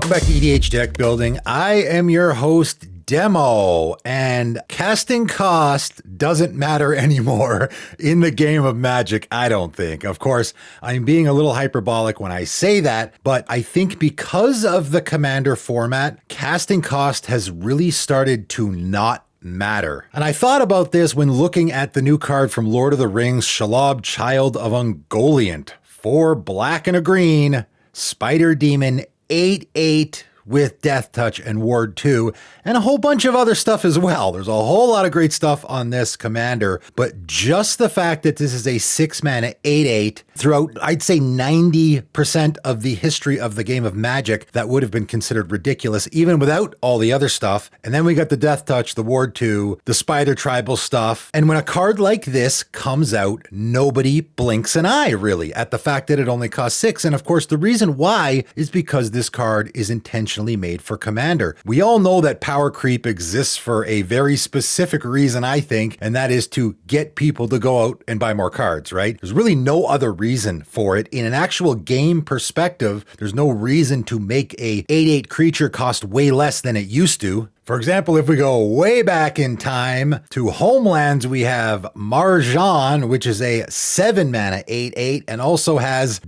Welcome back to EDH Deck Building. I am your host, Demo, and casting cost doesn't matter anymore in the game of Magic, I don't think. Of course, I'm being a little hyperbolic when I say that, but I think because of the Commander format, casting cost has really started to not matter. And I thought about this when looking at the new card from Lord of the Rings, Shelob, Child of Ungoliant. 4 black and a green, Spider Demon, 8/8 with Death Touch and Ward 2, and a whole bunch of other stuff as well. There's a whole lot of great stuff on this Commander, but just the fact that this is a 6 mana 8/8 throughout, I'd say 90% of the history of the game of Magic, that would have been considered ridiculous, even without all the other stuff. And then we got the Death Touch, the Ward 2, the Spider Tribal stuff. And when a card like this comes out, nobody blinks an eye, really, at the fact that it only costs 6. And of course, the reason why is because this card is intentionally made for Commander. We all know that power creep exists for a very specific reason, I think, and that is to get people to go out and buy more cards, right? There's really no other reason for it. In an actual game perspective, there's no reason to make a 8/8 creature cost way less than it used to. For example, if we go way back in time to Homelands, we have Marjan, which is a 7 mana 8/8 and also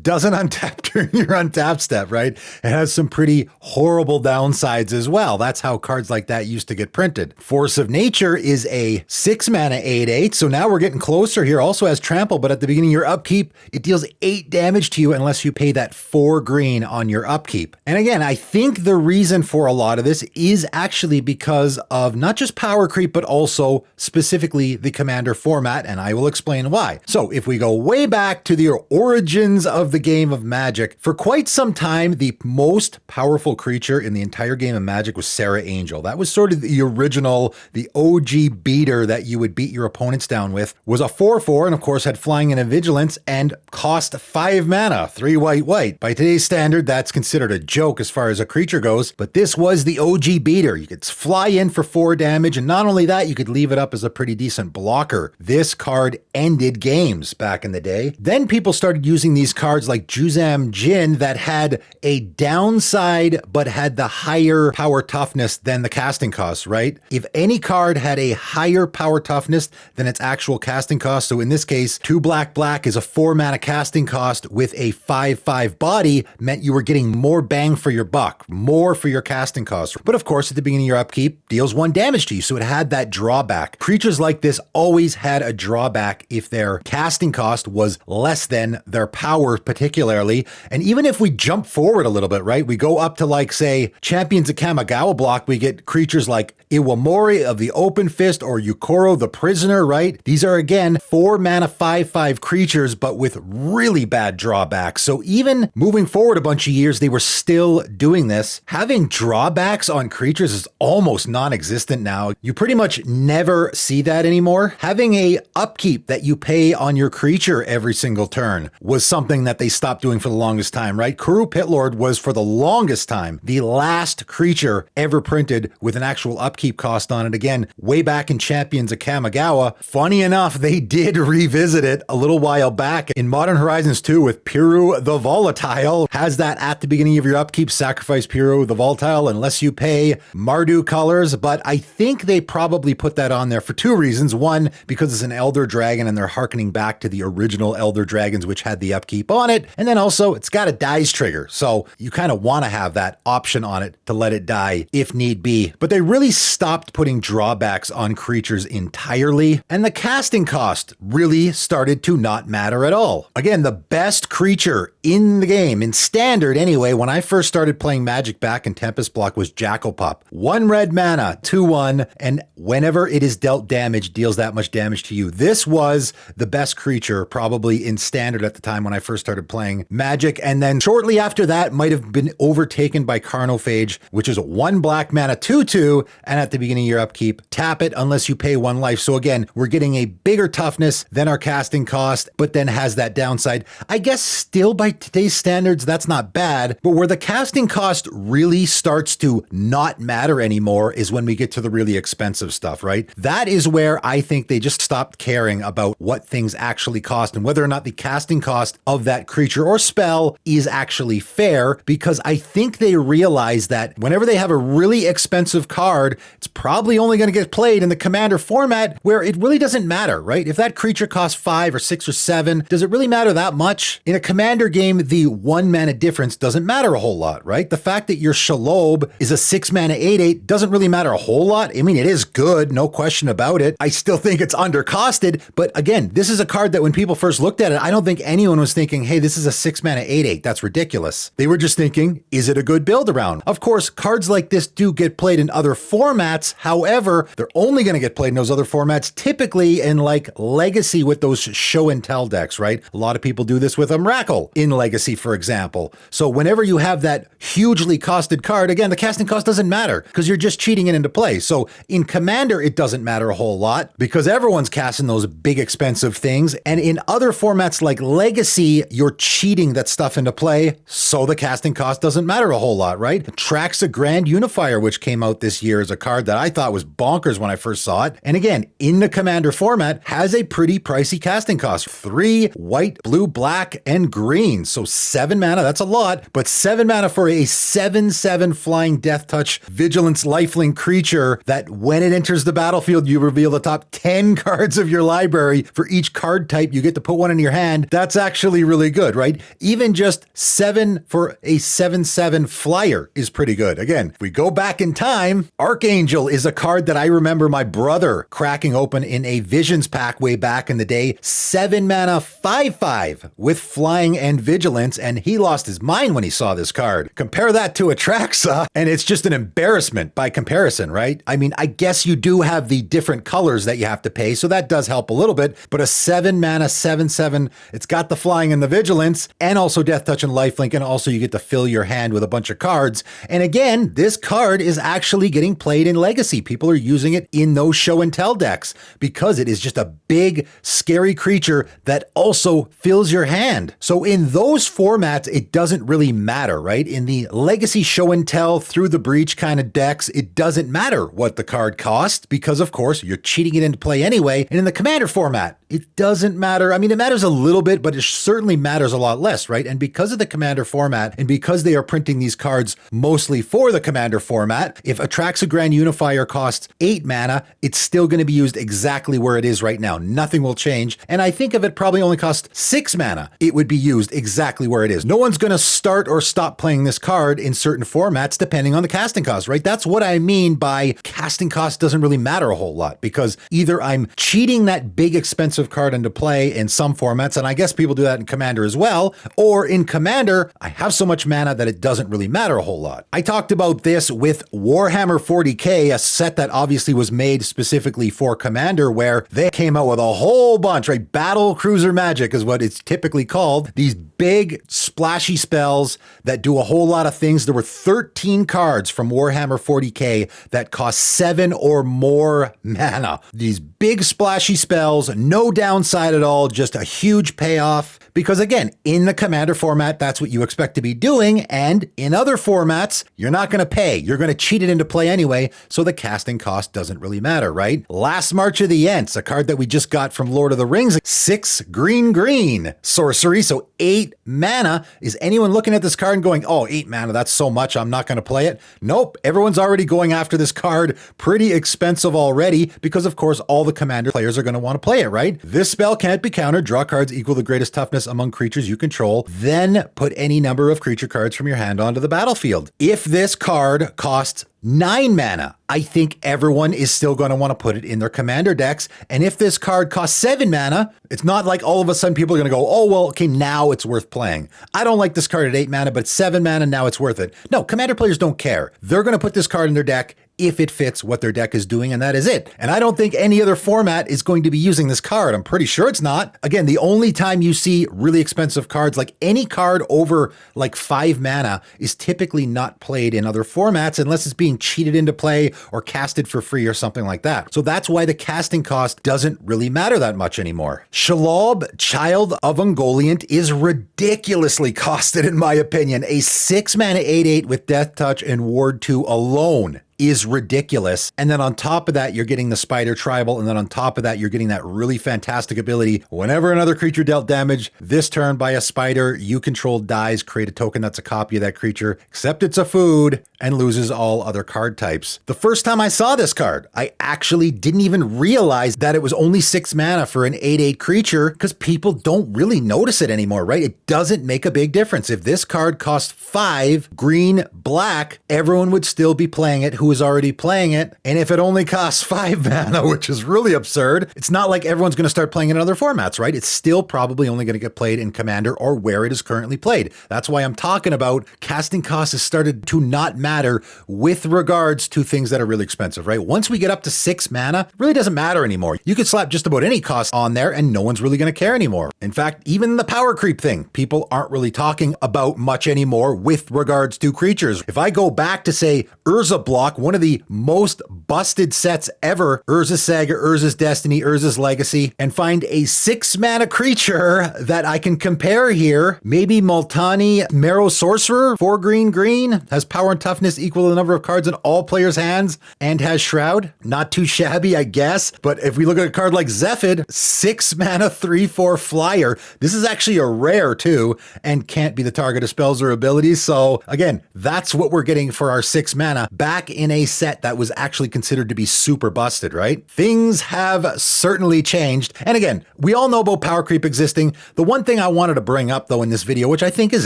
doesn't untap during your untap step, right? It has some pretty horrible downsides as well. That's how cards like that used to get printed. Force of Nature is a 6 mana 8/8, so now we're getting closer here. Also has Trample, but at the beginning of your upkeep, it deals 8 damage to you unless you pay that 4 green on your upkeep. And again, I think the reason for a lot of this is actually because of not just power creep, but also specifically the Commander format, and I will explain why. So if we go way back to the origins of the game of Magic, for quite some time, the most powerful creature in the entire game of Magic was Serra Angel. That was sort of the original, the OG beater that you would beat your opponents down with, was a 4/4, and of course had flying and a vigilance, and cost 5 mana, 3 white. By today's standard, that's considered a joke as far as a creature goes, but this was the OG beater. You could fly in for 4 damage, and not only that, you could leave it up as a pretty decent blocker. This card ended games back in the day. Then people started using these cards like Juzam Jin that had a downside, but had the higher power toughness than the casting cost, right? If any card had a higher power toughness than its actual casting cost, so in this case, 2 black is a 4 mana casting cost with a 5/5 body, meant you were getting more bang for your buck, more for your casting cost. But of course, at the beginning of your upkeep, deals 1 damage to you, so it had that drawback. Creatures like this always had a drawback if their casting cost was less than their power particularly. And even if we jump forward a little bit, right, we go up to like, say, Champions of Kamigawa block, we get creatures like Iwamori of the Open Fist or Yukoro the Prisoner, right? These are again 4 mana 5/5 creatures, but with really bad drawbacks. So even moving forward a bunch of years, they were still doing this. Having drawbacks on creatures is almost non-existent now. You pretty much never see that anymore. Having a upkeep that you pay on your creature every single turn was something that they stopped doing for the longest time, right? Kuru Pitlord was for the longest time the last creature ever printed with an actual upkeep cost on it. Again, way back in Champions of Kamigawa. Funny enough, they did revisit it a little while back in Modern Horizons 2 with Piru the Volatile. Has that at the beginning of your upkeep, sacrifice Piru the Volatile unless you pay Mardu colors, but I think they probably put that on there for 2 reasons. One, because it's an Elder Dragon and they're harkening back to the original Elder Dragons, which had the upkeep on it. And then also it's got a dies trigger. So you kind of want to have that option on it to let it die if need be. But they really stopped putting drawbacks on creatures entirely. And the casting cost really started to not matter at all. Again, the best creature in the game, in standard anyway, when I first started playing Magic back in Tempest Block was Jackal-Pup. 1 red mana, 2/1, and whenever it is dealt damage, deals that much damage to you. This was the best creature probably in standard at the time when I first started playing Magic, and then shortly after that might have been overtaken by Carnophage, which is a 1 black mana 2/2, and at the beginning of your upkeep, tap it unless you pay 1 life. So again, we're getting a bigger toughness than our casting cost, but then has that downside. I guess still by today's standards, that's not bad. But where the casting cost really starts to not matter anymore is when we get to the really expensive stuff, right? That is where I think they just stopped caring about what things actually cost and whether or not the casting cost of that creature or spell is actually fair, because I think they realize that whenever they have a really expensive card, it's probably only going to get played in the commander format where it really doesn't matter, right? If that creature costs 5 or 6 or 7, does it really matter that much? In a commander game, the 1 mana difference doesn't matter a whole lot, right? The fact that your Shalob is a 6 mana 8/8 doesn't really matter a whole lot. I mean, it is good, no question about it. I still think it's undercosted, but again, this is a card that when people first looked at it, I don't think anyone was thinking, hey, this is a 6 mana 8/8. That's ridiculous. They were just thinking, is it a good build around? Of course, cards like this do get played in other formats. However, they're only going to get played in those other formats, typically in like Legacy with those show and tell decks, right? A lot of people do this with Umbrakel in Legacy, for example. So whenever you have that hugely costed card, again, the casting cost doesn't matter because you're just cheating it into play. So in Commander, it doesn't matter a whole lot because everyone's casting those big expensive things. And in other formats like Legacy, you're cheating that stuff into play. So the casting cost doesn't matter a whole lot, right? Traxa Grand Unifier, which came out this year, is a card that I thought was bonkers when I first saw it. And again, in the Commander format, has a pretty pricey casting cost. 3 white, blue, black, and green. So 7 mana, that's a lot, but 7 mana for a 7/7 flying death touch vigilance lifelink creature that when it enters the battlefield, you reveal the top 10 cards of your library. For each card type, you get to put one in your hand. That's actually really good, right? Even just 7 for a 7/7 flyer is pretty good. Again, if we go back in time, Archangel is a card that I remember my brother cracking open in a Visions pack way back in the day. 7 mana 5/5 with flying and vigilance, and he lost his mind when he saw this card. Compare that to Atraxa, and it's just an embarrassment by comparison, right? I mean, I guess you do have the different colors that you have to pay, so that does help a little bit, but a 7 mana 7/7, it's got the flying and the vigilance, and also death touch and lifelink, and also you get to fill your hand with a bunch of cards. And again, this card is actually getting played in Legacy. People are using it in those show and tell decks because it is just a big, scary creature that also fills your hand. So in those formats, it doesn't really matter, right? In the Legacy show and tell through the breach kind of decks, it doesn't matter what the card costs because, of course, you're cheating it into play anyway. And in the Commander format, it doesn't matter. I mean, it matters a little bit, but it certainly matters a lot less, right? And because of the Commander format, and because they are printing these cards mostly for the Commander format, if Atraxa Grand Unifier costs 8 mana, it's still going to be used exactly where it is right now. Nothing will change. And I think if it probably only cost 6 mana, it would be used exactly where it is. No one's going to start or stop playing this card in certain formats depending on the casting cost, right? That's what I mean by casting cost doesn't really matter a whole lot, because either I'm cheating that big expensive card into play in some formats, and I guess people do that in Commander as well, or in Commander, I have so much mana that it doesn't really matter a whole lot. I talked about this with Warhammer 40k, a set that obviously was made specifically for Commander, where they came out with a whole bunch, right? Battle Cruiser Magic is what it's typically called. These big splashy spells that do a whole lot of things. There were 13 cards from Warhammer 40k that cost 7 or more mana. These big splashy spells, no downside at all, just a huge payoff. Because again, in the Commander format, that's what you expect to be doing. And in other formats, you're not going to pay. You're going to cheat it into play anyway. So the casting cost doesn't really matter, right? Last March of the Ents, a card that we just got from Lord of the Rings, 6 green sorcery. So 8 mana. Is anyone looking at this card and going, oh, 8 mana, that's so much, I'm not going to play it? Nope. Everyone's already going after this card. Pretty expensive already, because of course, all the Commander players are going to want to play it, right? This spell can't be countered. Draw cards equal the greatest toughness among creatures you control. Then put any number of creature cards from your hand onto the battlefield. If this card costs 9 mana, I think everyone is still going to want to put it in their Commander decks. And if this card costs 7 mana, it's not like all of a sudden people are going to go, oh, well, okay, now it's worth playing. I don't like this card at 8 mana, but 7 mana, now it's worth it. No, Commander players don't care. They're going to put this card in their deck if it fits what their deck is doing, and that is it. And I don't think any other format is going to be using this card. I'm pretty sure it's not. Again, the only time you see really expensive cards, like any card over like 5 mana, is typically not played in other formats unless it's being cheated into play or casted for free or something like that. So that's why the casting cost doesn't really matter that much anymore. Shelob, Child of Ungoliant, is ridiculously costed in my opinion. A 6 mana 8/8 with Death Touch and Ward 2 alone is ridiculous. And then on top of that, you're getting the Spider Tribal, and then on top of that, you're getting that really fantastic ability. Whenever another creature dealt damage this turn by a spider you control dies, create a token that's a copy of that creature, except it's a food, and loses all other card types. The first time I saw this card, I actually didn't even realize that it was only 6 mana for an 8/8 creature, because people don't really notice it anymore, right? It doesn't make a big difference. If this card cost 5 green, black, everyone would still be playing it who is already playing it. And if it only costs 5 mana, which is really absurd, it's not like everyone's going to start playing in other formats, right? It's still probably only going to get played in Commander or where it is currently played. That's why I'm talking about casting costs has started to not matter with regards to things that are really expensive, right? Once we get up to 6 mana, it really doesn't matter anymore. You could slap just about any cost on there and no one's really going to care anymore. In fact, even the power creep thing, people aren't really talking about much anymore with regards to creatures. If I go back to say Urza block, one of the most busted sets ever, Urza's Saga, Urza's Destiny, Urza's Legacy, and find a 6 mana creature that I can compare here, maybe Multani Marrow Sorcerer, 4 green green, has power and toughness equal to the number of cards in all players' hands, and has Shroud. Not too shabby, I guess, but if we look at a card like Zephid, 6 mana 3/4 flyer, this is actually a rare too, and can't be the target of spells or abilities, so again, that's what we're getting for our 6 mana back in a set that was actually considered to be super busted, right? Things have certainly changed. And again, we all know about power creep existing. The one thing I wanted to bring up though in this video, which I think is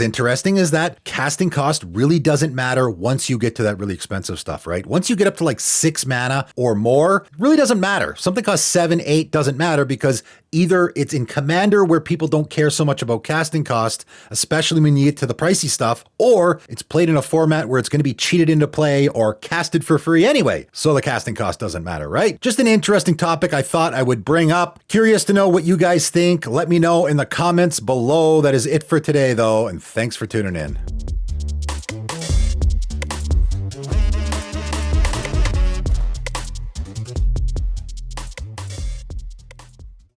interesting, is that casting cost really doesn't matter once you get to that really expensive stuff, right? Once you get up to like 6 mana or more, it really doesn't matter. Something costs 7, 8 doesn't matter, because either it's in Commander where people don't care so much about casting cost, especially when you get to the pricey stuff, or it's played in a format where it's going to be cheated into play or casted for free anyway. So the casting cost doesn't matter, right? Just an interesting topic I thought I would bring up. Curious to know what you guys think. Let me know in the comments below. That is it for today though, and thanks for tuning in.